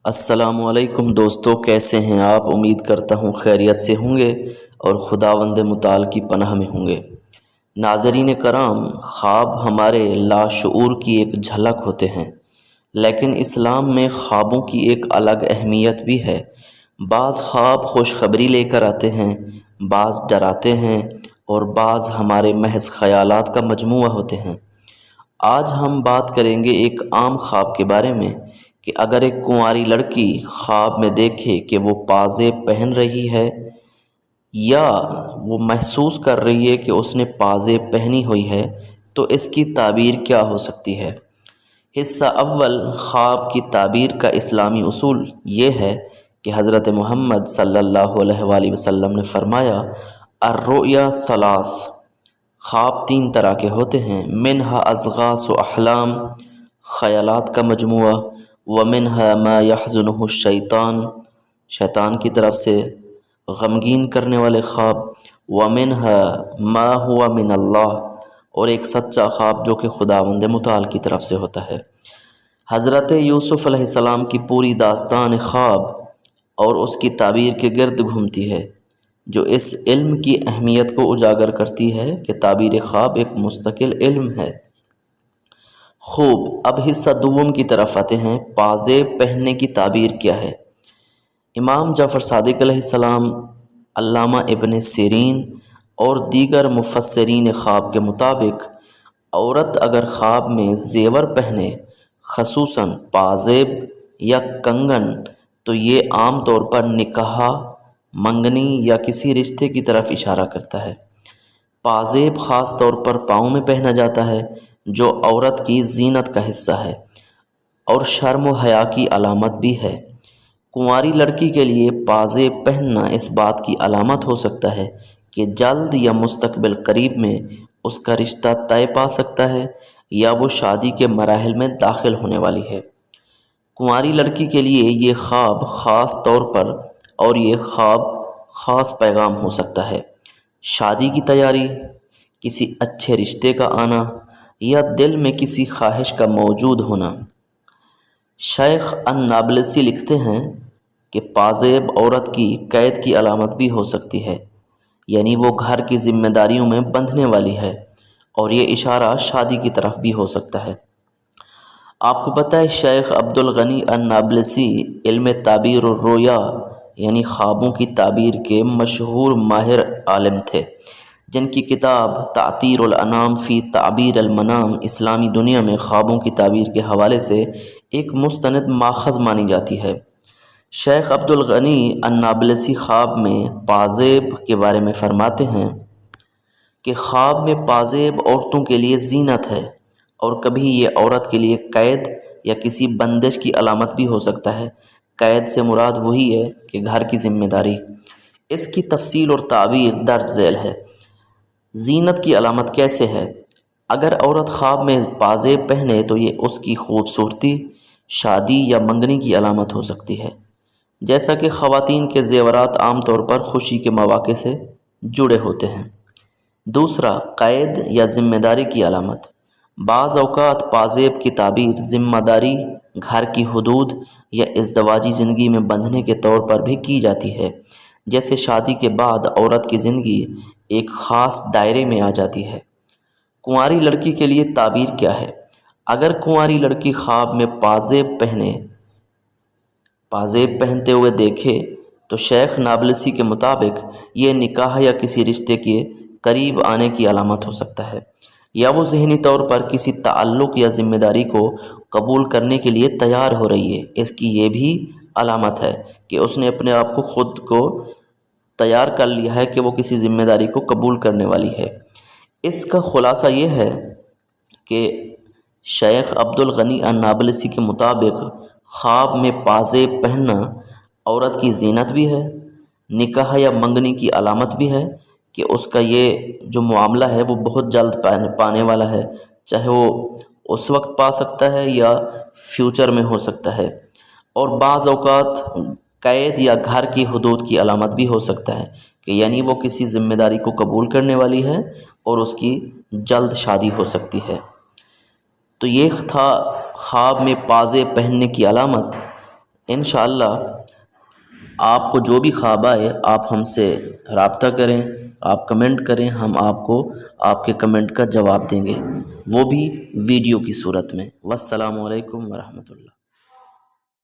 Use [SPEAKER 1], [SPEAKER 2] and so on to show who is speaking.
[SPEAKER 1] السلام علیکم دوستو، کیسے ہیں آپ؟ امید کرتا ہوں خیریت سے ہوں گے اور خداوند متعال کی پناہ میں ہوں گے۔ ناظرین کرام، خواب ہمارے لاشعور کی ایک جھلک ہوتے ہیں، لیکن اسلام میں خوابوں کی ایک الگ اہمیت بھی ہے۔ بعض خواب خوشخبری لے کر آتے ہیں، بعض ڈراتے ہیں اور بعض ہمارے محض خیالات کا مجموعہ ہوتے ہیں۔ آج ہم بات کریں گے ایک عام خواب کے بارے میں کہ اگر ایک کنواری لڑکی خواب میں دیکھے کہ وہ پازیب پہن رہی ہے یا وہ محسوس کر رہی ہے کہ اس نے پازیب پہنی ہوئی ہے تو اس کی تعبیر کیا ہو سکتی ہے۔ حصہ اول، خواب کی تعبیر کا اسلامی اصول یہ ہے کہ حضرت محمد صلی اللہ علیہ وآلہ وسلم نے فرمایا، الرؤیا ثلاث، خواب تین طرح کے ہوتے ہیں، منہا اضغاث و احلام، خیالات کا مجموعہ، ومنہا ما یحزنہ الشیطان، شیطان کی طرف سے غمگین کرنے والے خواب، ومنہا ما ہوا من اللہ، اور ایک سچا خواب جو کہ خداوند متعال کی طرف سے ہوتا ہے۔ حضرت یوسف علیہ السلام کی پوری داستان خواب اور اس کی تعبیر کے گرد گھومتی ہے، جو اس علم کی اہمیت کو اجاگر کرتی ہے کہ تعبیر خواب ایک مستقل علم ہے۔ خوب، اب حصہ دوم کی طرف آتے ہیں، پازیب پہننے کی تعبیر کیا ہے۔ امام جعفر صادق علیہ السلام، علامہ ابن سیرین اور دیگر مفسرین خواب کے مطابق عورت اگر خواب میں زیور پہنے، خصوصاً پازیب یا کنگن، تو یہ عام طور پر نکاح، منگنی یا کسی رشتے کی طرف اشارہ کرتا ہے۔ پازیب خاص طور پر پاؤں میں پہنا جاتا ہے، جو عورت کی زینت کا حصہ ہے اور شرم و حیا کی علامت بھی ہے۔ کنواری لڑکی کے لیے پازیب پہننا اس بات کی علامت ہو سکتا ہے کہ جلد یا مستقبل قریب میں اس کا رشتہ طے پا سکتا ہے یا وہ شادی کے مراحل میں داخل ہونے والی ہے۔ کنواری لڑکی کے لیے یہ خواب خاص طور پر اور یہ خواب خاص پیغام ہو سکتا ہے، شادی کی تیاری، کسی اچھے رشتے کا آنا یا دل میں کسی خواہش کا موجود ہونا۔ شیخ النابلسی لکھتے ہیں کہ پازیب عورت کی قید کی علامت بھی ہو سکتی ہے، یعنی وہ گھر کی ذمہ داریوں میں بندھنے والی ہے، اور یہ اشارہ شادی کی طرف بھی ہو سکتا ہے۔ آپ کو پتہ ہے شیخ عبدالغنی النابلسی علم تعبیر الرؤیا یعنی خوابوں کی تعبیر کے مشہور ماہر عالم تھے، جن کی کتاب تعطیر الانام فی تعبیر المنام اسلامی دنیا میں خوابوں کی تعبیر کے حوالے سے ایک مستند ماخذ مانی جاتی ہے۔ شیخ عبدالغنی النابلسی خواب میں پازیب کے بارے میں فرماتے ہیں کہ خواب میں پازیب عورتوں کے لیے زینت ہے، اور کبھی یہ عورت کے لیے قید یا کسی بندش کی علامت بھی ہو سکتا ہے۔ قید سے مراد وہی ہے کہ گھر کی ذمہ داری۔ اس کی تفصیل اور تعبیر درج ذیل ہے۔ زینت کی علامت کیسے ہے؟ اگر عورت خواب میں پازیب پہنے تو یہ اس کی خوبصورتی، شادی یا منگنی کی علامت ہو سکتی ہے، جیسا کہ خواتین کے زیورات عام طور پر خوشی کے مواقع سے جڑے ہوتے ہیں۔ دوسرا، قید یا ذمہ داری کی علامت۔ بعض اوقات پازیب کی تعبیر ذمہ داری، گھر کی حدود یا ازدواجی زندگی میں بندھنے کے طور پر بھی کی جاتی ہے، جیسے شادی کے بعد عورت کی زندگی ایک خاص دائرے میں آ جاتی ہے۔ کنواری لڑکی کے لیے تعبیر کیا ہے؟ اگر کنواری لڑکی خواب میں پازیب پہنتے ہوئے دیکھے تو شیخ نابلسی کے مطابق یہ نکاح یا کسی رشتے کے قریب آنے کی علامت ہو سکتا ہے، یا وہ ذہنی طور پر کسی تعلق یا ذمہ داری کو قبول کرنے کے لیے تیار ہو رہی ہے۔ اس کی یہ بھی علامت ہے کہ اس نے اپنے آپ کو خود کو تیار کر لیا ہے کہ وہ کسی ذمہ داری کو قبول کرنے والی ہے۔ اس کا خلاصہ یہ ہے کہ شیخ عبدالغنی النابلسی کے مطابق خواب میں پازیب پہننا عورت کی زینت بھی ہے، نکاح یا منگنی کی علامت بھی ہے کہ اس کا یہ جو معاملہ ہے وہ بہت جلد پانے والا ہے، چاہے وہ اس وقت پا سکتا ہے یا فیوچر میں ہو سکتا ہے۔ اور بعض اوقات قید یا گھر کی حدود کی علامت بھی ہو سکتا ہے کہ یعنی وہ کسی ذمہ داری کو قبول کرنے والی ہے اور اس کی جلد شادی ہو سکتی ہے۔ تو یہ تھا خواب میں پازیب پہننے کی علامت۔ انشاءاللہ آپ کو جو بھی خواب آئے آپ ہم سے رابطہ کریں، آپ کمنٹ کریں، ہم آپ کو آپ کے کمنٹ کا جواب دیں گے، وہ بھی ویڈیو کی صورت میں۔ والسلام علیکم ورحمۃ اللہ۔